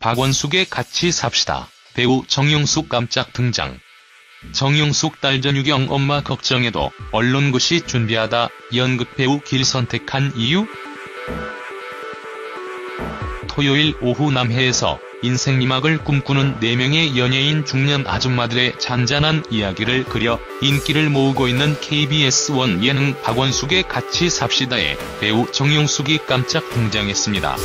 박원숙의 같이 삽시다. 배우 정용숙 깜짝 등장. 정용숙 딸 전유경 엄마 걱정해도 언론굿이 준비하다 연극배우 길 선택한 이유? 토요일 오후 남해에서 인생 이막을 꿈꾸는 4명의 연예인 중년 아줌마들의 잔잔한 이야기를 그려 인기를 모으고 있는 KBS1 예능 박원숙의 같이 삽시다에 배우 정용숙이 깜짝 등장했습니다.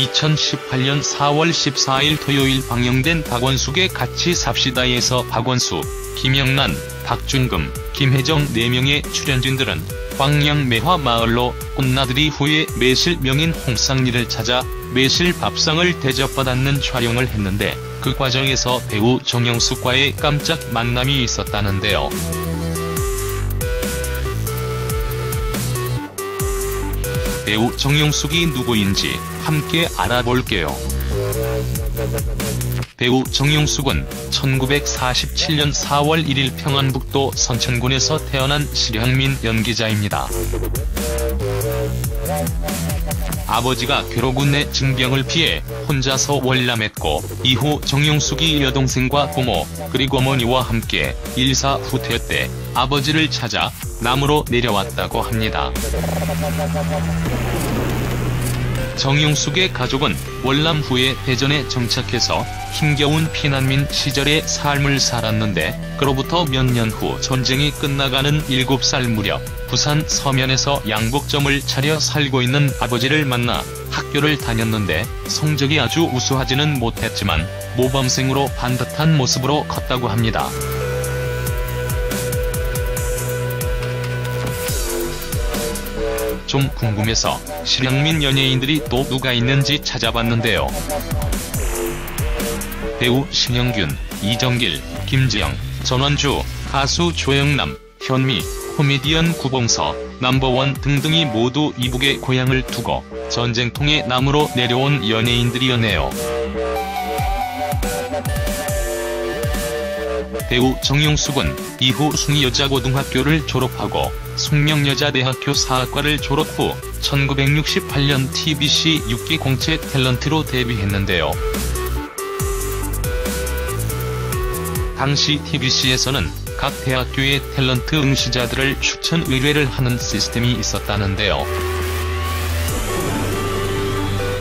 2018년 4월 14일 토요일 방영된 박원숙의 같이 삽시다에서 박원숙, 김영란, 박준금, 김혜정 4명의 출연진들은 광양매화 마을로 꽃나들이 후에 매실 명인 홍상리를 찾아 매실 밥상을 대접받는 촬영을 했는데 그 과정에서 배우 정용숙과의 깜짝 만남이 있었다는데요. 배우 정용숙이 누구인지 함께 알아볼게요. 배우 정용숙은 1947년 4월 1일 평안북도 선천군에서 태어난 실향민 연기자입니다. 아버지가 괴로군 내 징병을 피해 혼자서 월남했고 이후 정용숙이 여동생과 고모 그리고 어머니와 함께 일사후퇴 때 아버지를 찾아 남으로 내려왔다고 합니다. 정용숙의 가족은 월남 후에 대전에 정착해서 힘겨운 피난민 시절의 삶을 살았는데 그로부터 몇 년 후 전쟁이 끝나가는 7살 무렵 부산 서면에서 양복점을 차려 살고 있는 아버지를 만나 학교를 다녔는데 성적이 아주 우수하지는 못했지만 모범생으로 반듯한 모습으로 컸다고 합니다. 좀 궁금해서 실향민 연예인들이 또 누가 있는지 찾아봤는데요. 배우 신영균, 이정길, 김지영, 전원주, 가수 조영남, 현미, 코미디언 구봉서, 넘버원 등등이 모두 이북에 고향을 두고 전쟁통에 남으로 내려온 연예인들이었네요. 배우 정용숙은 이후 숭이여자고등학교를 졸업하고 숙명여자대학교 사학과를 졸업 후 1968년 TBC 6기 공채 탤런트로 데뷔했는데요. 당시 TBC에서는 각 대학교의 탤런트 응시자들을 추천 의뢰를 하는 시스템이 있었다는데요.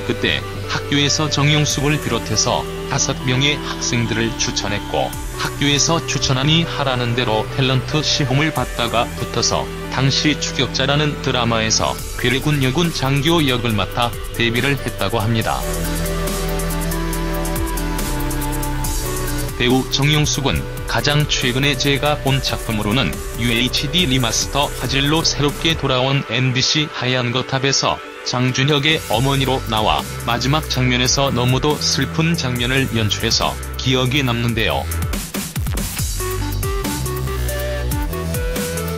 그때 학교에서 정용숙을 비롯해서 5명의 학생들을 추천했고 학교에서 추천하니 하라는 대로 탤런트 시험을 받다가 붙어서 당시 추격자라는 드라마에서 괴뢰군 여군 장교 역을 맡아 데뷔를 했다고 합니다. 배우 정용숙은 가장 최근에 제가 본 작품으로는 UHD 리마스터 화질로 새롭게 돌아온 MBC 하얀 거탑에서 장준혁의 어머니로 나와 마지막 장면에서 너무도 슬픈 장면을 연출해서 기억이 남는데요.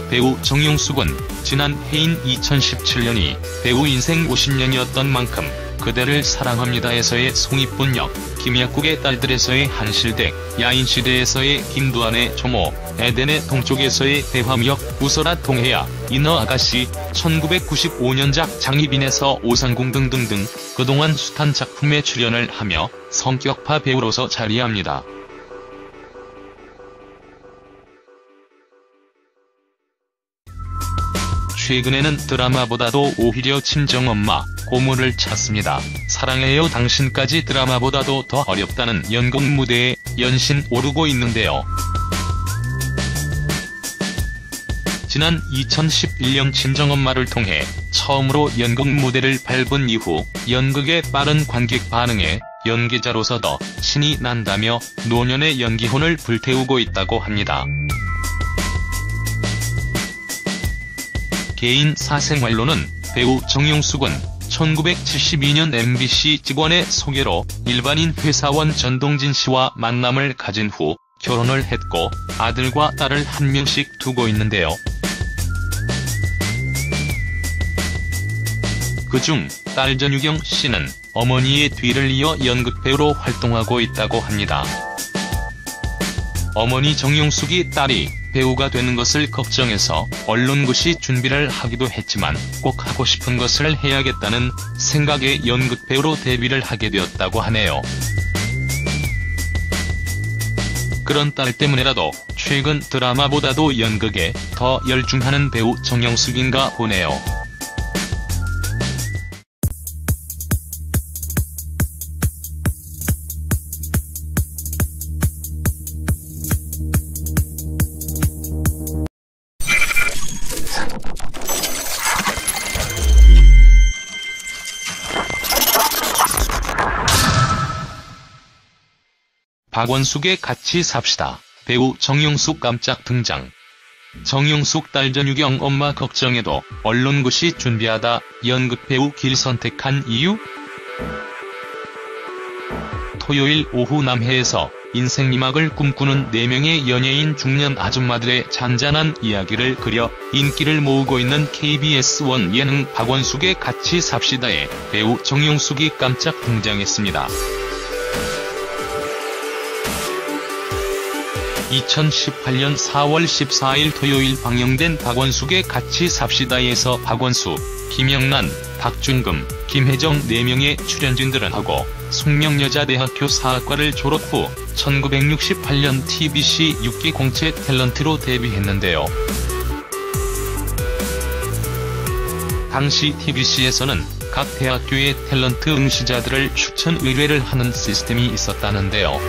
배우 정용숙은 지난 해인 2017년이 배우 인생 50년이었던 만큼 그대를 사랑합니다에서의 송이뿐 역, 김약국의 딸들에서의 한실댁, 야인시대에서의 김두한의 조모, 에덴의 동쪽에서의 대화미역, 웃어라 동해야, 인어 아가씨, 1995년작 장희빈에서 오상궁 등등등 그동안 숱한 작품에 출연을 하며 성격파 배우로서 자리합니다. 최근에는 드라마보다도 오히려 친정엄마, 고모를 찾습니다. 사랑해요 당신까지 드라마보다도 더 어렵다는 연극 무대에 연신 오르고 있는데요. 지난 2011년 친정엄마를 통해 처음으로 연극 무대를 밟은 이후 연극의 빠른 관객 반응에 연기자로서도 신이 난다며 노년의 연기혼을 불태우고 있다고 합니다. 개인 사생활로는 배우 정용숙은 1972년 MBC 직원의 소개로 일반인 회사원 전동진 씨와 만남을 가진 후 결혼을 했고 아들과 딸을 한 명씩 두고 있는데요. 그중 딸 전유경 씨는 어머니의 뒤를 이어 연극배우로 활동하고 있다고 합니다. 어머니 정용숙이 딸이 배우가 되는 것을 걱정해서 언론고시 준비를 하기도 했지만 꼭 하고 싶은 것을 해야겠다는 생각에 연극배우로 데뷔를 하게 되었다고 하네요. 그런 딸 때문에라도 최근 드라마보다도 연극에 더 열중하는 배우 정영숙인가 보네요. 박원숙의 같이 삽시다. 배우 정영숙 깜짝 등장. 정영숙 딸 전유경 엄마 걱정해도 언론고시 준비하다 연극배우 길 선택한 이유? 토요일 오후 남해에서 인생 2막을 꿈꾸는 4명의 연예인 중년 아줌마들의 잔잔한 이야기를 그려 인기를 모으고 있는 KBS1 예능 박원숙의 같이 삽시다에 배우 정영숙이 깜짝 등장했습니다. 2018년 4월 14일 토요일 방영된 박원숙의 같이 삽시다에서 박원숙, 김영란, 박준금, 김혜정 4명의 출연진들은 하고 숙명여자대학교 사학과를 졸업 후 1968년 TBC 6기 공채 탤런트로 데뷔했는데요. 당시 TBC에서는 각 대학교의 탤런트 응시자들을 추천 의뢰를 하는 시스템이 있었다는데요.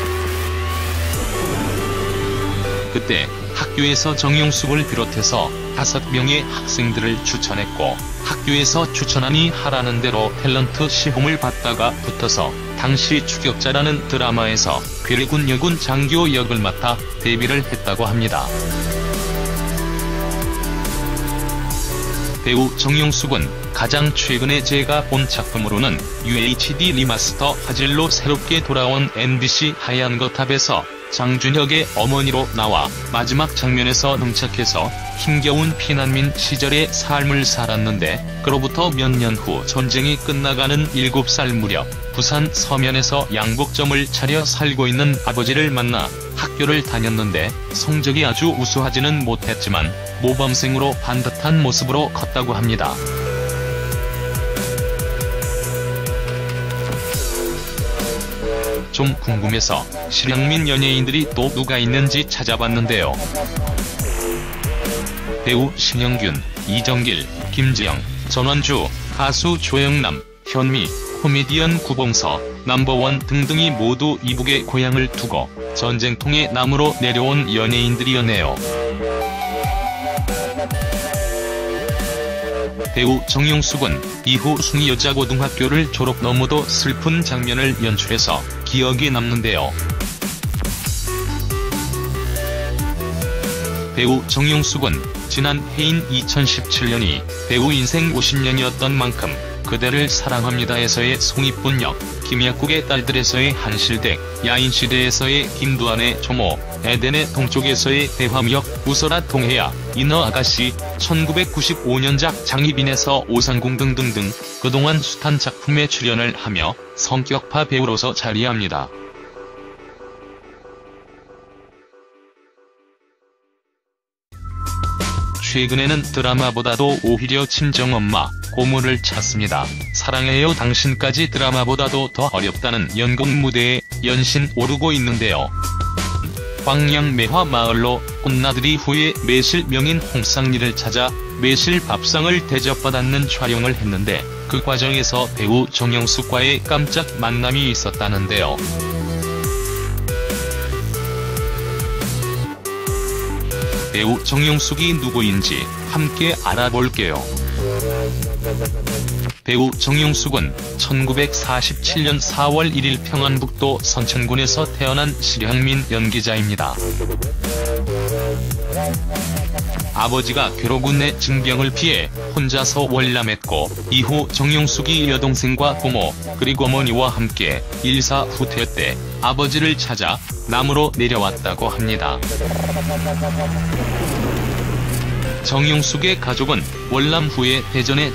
그때 학교에서 정영숙을 비롯해서 5명의 학생들을 추천했고 학교에서 추천안이 하라는 대로 탤런트 시험을 받다가 붙어서 당시 추격자라는 드라마에서 괴뢰군 여군 장교 역을 맡아 데뷔를 했다고 합니다. 배우 정영숙은 가장 최근에 제가 본 작품으로는 UHD 리마스터 화질로 새롭게 돌아온 MBC 하얀 거탑에서 장준혁의 어머니로 나와 마지막 장면에서 능착해서 힘겨운 피난민 시절의 삶을 살았는데 그로부터 몇 년 후 전쟁이 끝나가는 7살 무렵 부산 서면에서 양복점을 차려 살고 있는 아버지를 만나 학교를 다녔는데 성적이 아주 우수하지는 못했지만 모범생으로 반듯한 모습으로 컸다고 합니다. 좀 궁금해서 실향민 연예인들이 또 누가 있는지 찾아봤는데요. 배우 신영균, 이정길, 김지영, 전원주, 가수 조영남, 현미, 코미디언 구봉서, 넘버원 등등이 모두 이북에 고향을 두고 전쟁통에 남으로 내려온 연예인들이었네요. 배우 정영숙은 이후 숭이여자고등학교를 졸업 너무도 슬픈 장면을 연출해서 기억에 남는데요. 배우 정영숙은 지난 해인 2017년이 배우 인생 50년이었던 만큼 그대를 사랑합니다에서의 송이뿐 역, 김약국의 딸들에서의 한실댁, 야인시대에서의 김두한의 조모, 에덴의 동쪽에서의 대화역, 웃어라 동해야, 이너 아가씨, 1995년작 장희빈에서 오상궁 등등등 그동안 숱한 작품에 출연을 하며 성격파 배우로서 자리합니다. 최근에는 드라마보다도 오히려 친정엄마, 고모를 찾습니다. 사랑해요 당신까지 드라마보다도 더 어렵다는 연극 무대에 연신 오르고 있는데요. 광양매화 마을로 꽃나들이 후에 매실 명인 홍상리를 찾아 매실 밥상을 대접받는 촬영을 했는데 그 과정에서 배우 정영숙과의 깜짝 만남이 있었다는데요. 배우 정영숙이 누구인지 함께 알아볼게요. 배우 정영숙은 1947년 4월 1일 평안북도 선천군에서 태어난 실향민 연기자입니다. 아버지가 괴로군 내 징병을 피해 혼자서 월남했고 이후 정영숙이 여동생과 고모 그리고 어머니와 함께 일사 후퇴 때 아버지를 찾아 남으로 내려왔다고 합니다. 정영숙의 가족은 월남 후에 대전에